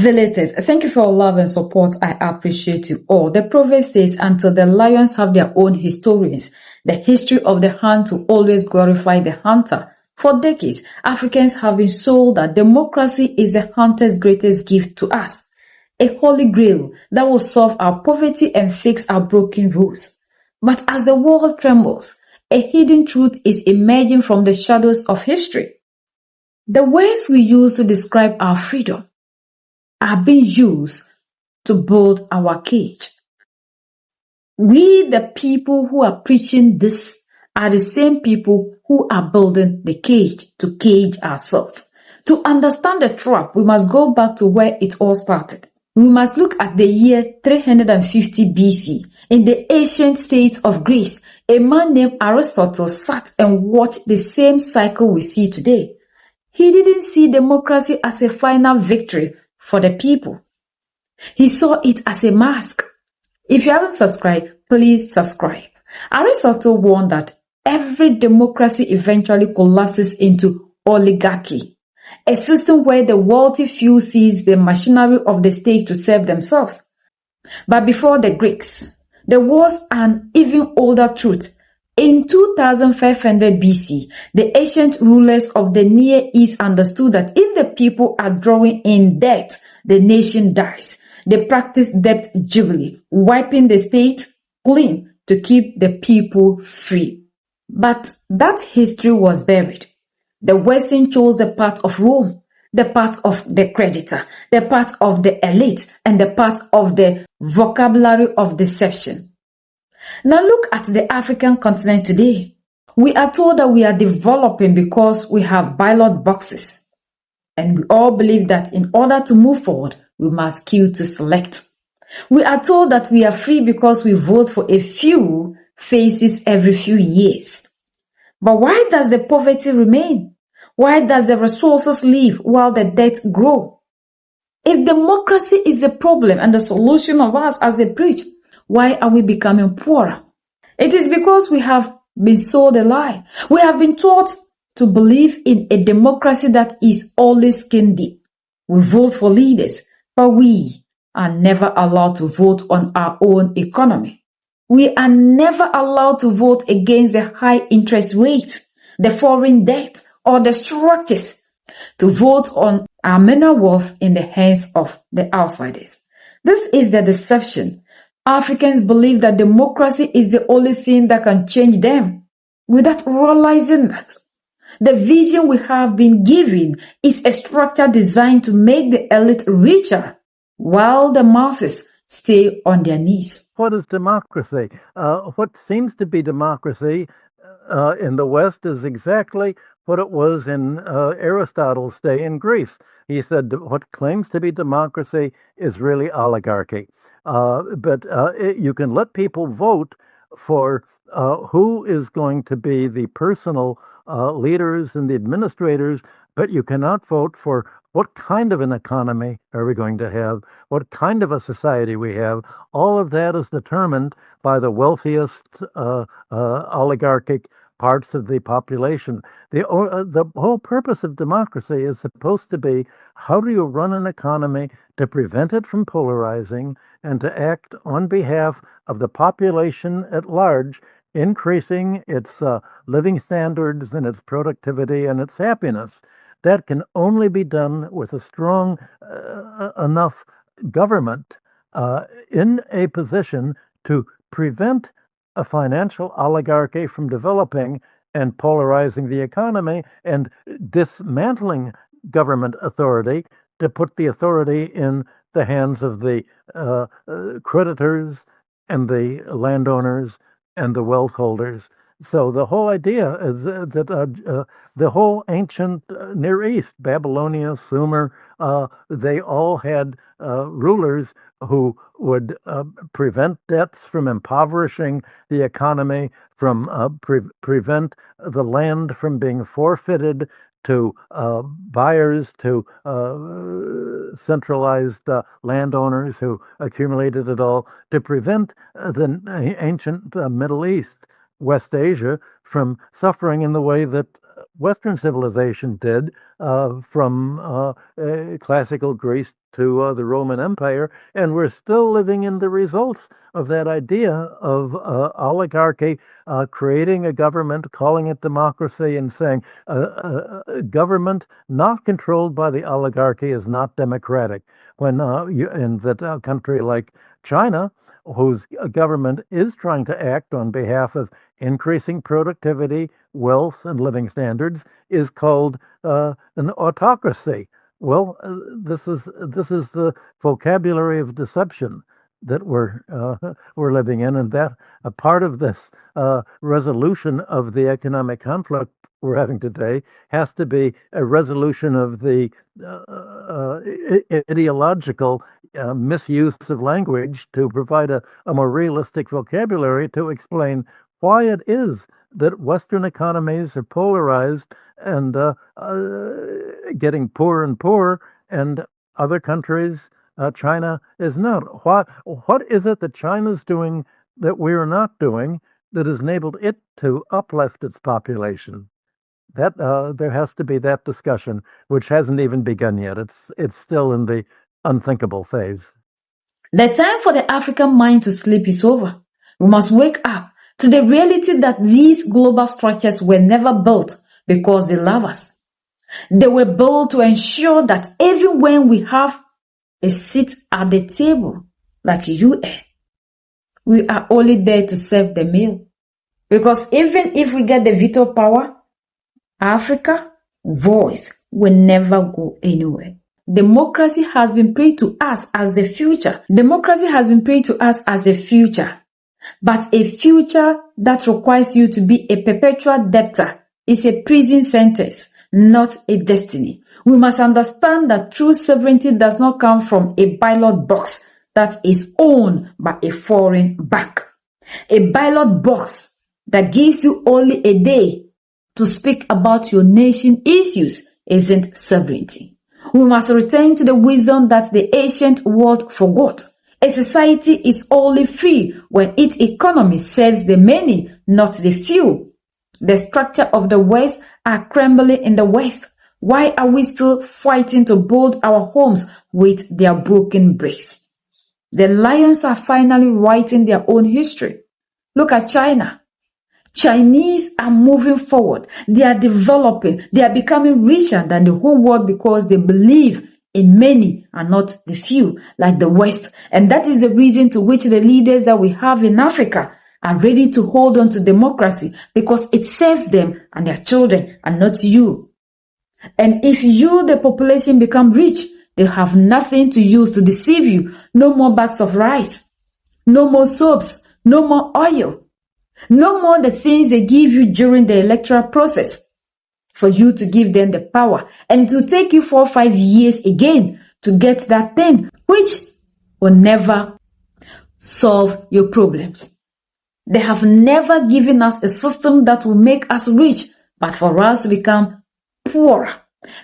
Zealots, thank you for your love and support. I appreciate you all. The proverb says, until the lions have their own historians, the history of the hunt will always glorify the hunter. For decades, Africans have been sold that democracy is the hunter's greatest gift to us, a holy grail that will solve our poverty and fix our broken rules. But as the world trembles, a hidden truth is emerging from the shadows of history. The words we use to describe our freedom are being used to build our cage. We, the people who are preaching this, are the same people who are building the cage to cage ourselves. To understand the trap, we must go back to where it all started. We must look at the year 350 BC. In the ancient state of Greece, a man named Aristotle sat and watched the same cycle we see today. He didn't see democracy as a final victory for the people. He saw it as a mask. If you haven't subscribed, please subscribe. Aristotle warned that every democracy eventually collapses into oligarchy, a system where the wealthy few seize the machinery of the state to serve themselves. But before the Greeks, there was an even older truth. In 2500 BC, the ancient rulers of the Near East understood that if the people are drawing in debt, the nation dies. They practiced debt jubilee, wiping the state clean to keep the people free. But that history was buried. The Western chose the path of Rome, the path of the creditor, the path of the elite, and the path of the vocabulary of deception. Now look at the African continent today. We are told that we are developing because we have ballot boxes. And we all believe that in order to move forward, we must queue to select. We are told that we are free because we vote for a few faces every few years. But why does the poverty remain? Why does the resources leave while the debt grow? If democracy is the problem and the solution of us as they preach, why are we becoming poorer? It is because we have been sold a lie. We have been taught to believe in a democracy that is always skin deep. We vote for leaders, but we are never allowed to vote on our own economy. We are never allowed to vote against the high interest rates, the foreign debt, or the structures, to vote on our mineral wealth in the hands of the outsiders. This is the deception. Africans believe that democracy is the only thing that can change them, without realizing that the vision we have been given is a structure designed to make the elite richer, while the masses stay on their knees. What is democracy? What seems to be democracy in the West is exactly what it was in Aristotle's day in Greece. He said what claims to be democracy is really oligarchy. But you can let people vote for who is going to be the personal leaders and the administrators, but you cannot vote for what kind of an economy are we going to have, what kind of a society we have. All of that is determined by the wealthiest oligarchic parts of the population. The whole purpose of democracy is supposed to be, how do you run an economy to prevent it from polarizing and to act on behalf of the population at large, increasing its living standards and its productivity and its happiness. That can only be done with a strong enough government in a position to prevent a financial oligarchy from developing and polarizing the economy, and dismantling government authority to put the authority in the hands of the creditors and the landowners and the wealth holders. So the whole idea is that the whole ancient Near East, Babylonia, Sumer, they all had rulers who would prevent debts from impoverishing the economy, from prevent the land from being forfeited to buyers, to centralized landowners who accumulated it all, to prevent the ancient Middle East, West Asia, from suffering in the way that Western civilization did, from classical Greece to the Roman Empire, and we're still living in the results of that idea of oligarchy, creating a government, calling it democracy, and saying a government not controlled by the oligarchy is not democratic. When in that country like China, whose government is trying to act on behalf of increasing productivity, wealth, and living standards, is called an autocracy. Well, this is the vocabulary of deception that we're living in, and that a part of this resolution of the economic conflict we're having today has to be a resolution of the ideological misuse of language to provide a more realistic vocabulary to explain why it is that Western economies are polarized and getting poorer and poorer, and other countries, China is not. What is it that China's doing that we're not doing that has enabled it to uplift its population? That there has to be that discussion, which hasn't even begun yet. It's still in the unthinkable phase. The time for the African mind to sleep is over. We must wake up to the reality that these global structures were never built because they love us. They were built to ensure that even when we have a seat at the table, like UN, we are only there to serve the meal. Because even if we get the veto power, Africa's voice will never go anywhere. Democracy has been preached to us as the future. Democracy has been preached to us as the future. But a future that requires you to be a perpetual debtor is a prison sentence, not a destiny. We must understand that true sovereignty does not come from a ballot box that is owned by a foreign bank. A ballot box that gives you only a day to speak about your nation issues isn't sovereignty. We must return to the wisdom that the ancient world forgot. A society is only free when its economy serves the many, not the few. The structure of the West are crumbling in the West. Why are we still fighting to build our homes with their broken bricks? The lions are finally writing their own history. Look at China. Chinese are moving forward. They are developing. They are becoming richer than the whole world because they believe in many and not the few, like the West. And that is the reason to which the leaders that we have in Africa are ready to hold on to democracy, because it serves them and their children and not you. And if you, the population, become rich, they have nothing to use to deceive you. No more bags of rice. No more soaps. No more oil. No more the things they give you during the electoral process for you to give them the power, and to take you 4 or 5 years again to get that thing, which will never solve your problems. They have never given us a system that will make us rich, but for us to become poorer.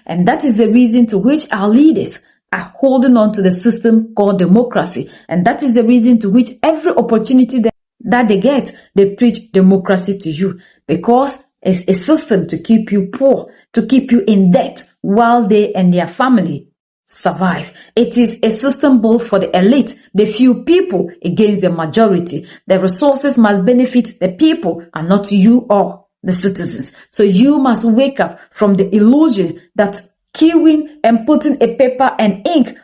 And that is the reason to which our leaders are holding on to the system called democracy. And that is the reason to which every opportunity that they get, they preach democracy to you, because it's a system to keep you poor, to keep you in debt while they and their family survive. It is a system built for the elite, the few people against the majority. The resources must benefit the people and not you or the citizens. So you must wake up from the illusion that queuing and putting a paper and ink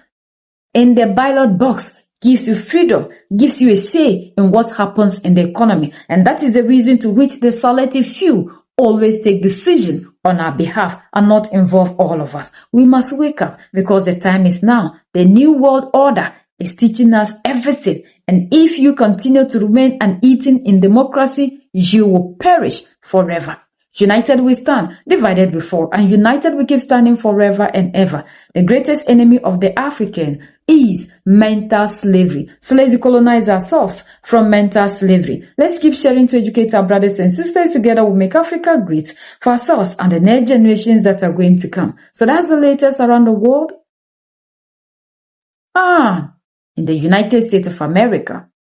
in the ballot box gives you freedom, gives you a say in what happens in the economy. And that is the reason to which the selective few always take decisions on our behalf and not involve all of us. We must wake up, because the time is now. The new world order is teaching us everything. And if you continue to remain uneaten in democracy, you will perish forever. United we stand, divided we fall, and united we keep standing forever and ever. The greatest enemy of the African is mental slavery. So let's decolonize ourselves from mental slavery. Let's keep sharing to educate our brothers and sisters. Together we'll make Africa great for ourselves and the next generations that are going to come. So that's the latest around the world. In the United States of America,